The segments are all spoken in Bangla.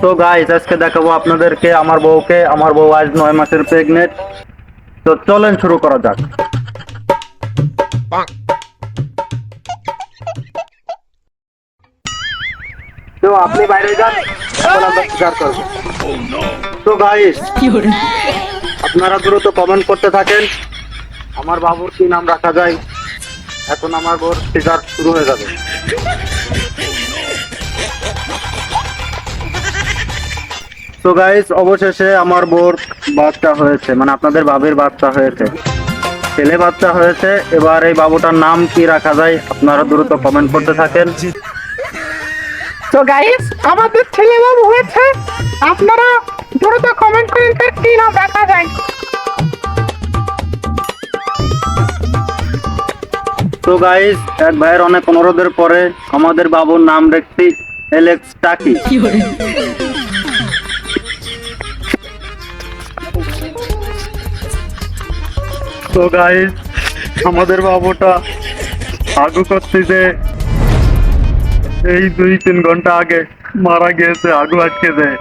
তো গাইস আজকে দেখাবো আপনাদেরকে আমার বউকে। আমার বউ আজ 9 মাসের প্রেগনেন্ট। তো চলেন শুরু করা যাক। তো আপনি বাইরে যান, এখন আমরা শিকার করব। তো গাইস আপনারা দ্রুত কমেন্ট করতে থাকেন আমার বাবুর কি নাম রাখা যায়। এখন আমার বউর শিকার শুরু হয়ে যাবে। তো গাইস অবশেষে আমার বউর বাচ্চা হয়েছে, মানে আপনাদের বাবির বাচ্চা হয়েছে, ছেলে বাচ্চা হয়েছে। এবার এই বাবুটার নাম কি রাখা যায় আপনারা দ্রুত কমেন্ট করতে থাকেন। তো গাইস আমাদের ছেলে বাবু হয়েছে, আপনারা দ্রুত কমেন্ট করেন তার কি নাম রাখা যায়। তো গাইস এক ভাইয়ের অনেক অনুরোধের পরে আমাদের বাবুর নাম রাখছি এলেক্স টাকি। তো গাইস আমাদের বাবুটা আগু করতেছে, এই 2-3 ঘন্টা আগে মারা গিয়েছে, আগু আটকে যায়।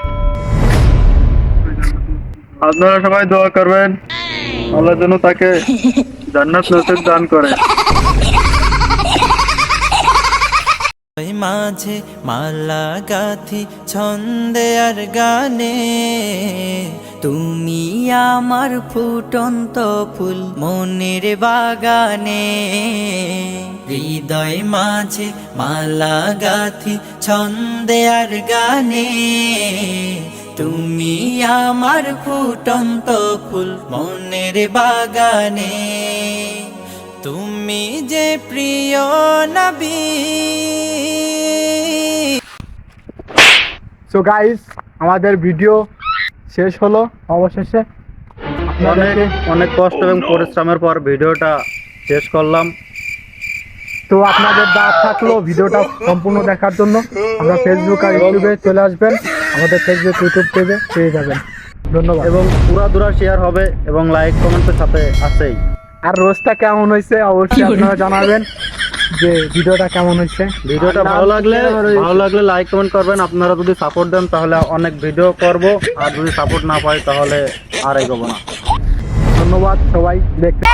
আপনারা সবাই দোয়া করবেন আল্লাহ যেন তাকে জান্নাত নসিব দান করে। মাঝে মালা গাথি ছন্দে আর গানে, তুমি আমার ফুটন্ত ফুল মনের বাগানে। হৃদয় মাঝে মালা গাথি ছন্দে আর গানে, তুমি আমার ফুটন্ত ফুল মনের বাগানে। তুমি যে প্রিয় নবী। সো গাইস আমাদের ভিডিও শেষ হলো অবশেষে। অনেক অনেক কষ্ট এবং পরিশ্রমের পর ভিডিওটা শেষ করলাম। তো আপনাদের দাঁত থাকলো ভিডিওটা সম্পূর্ণ দেখার জন্য আমরা ফেসবুক আর ইউটিউবে চলে আসবেন, আমাদের ফেসবুক ইউটিউব পেজে পেয়ে যাবেন। ধন্যবাদ। এবং পুরা শেয়ার হবে এবং লাইক কমেন্টের সাথে আছেই। আর রোজটা কেমন হয়েছে অবশ্যই আপনারা জানাবেন যে ভিডিওটা কেমন হয়েছে। ভিডিওটা ভালো লাগলে লাইক কমেন্ট করবেন। আপনারা যদি সাপোর্ট দেন তাহলে অনেক ভিডিও করব, আর যদি সাপোর্ট না পাই তাহলে আর এগোবো না। ধন্যবাদ সবাই দেখতে।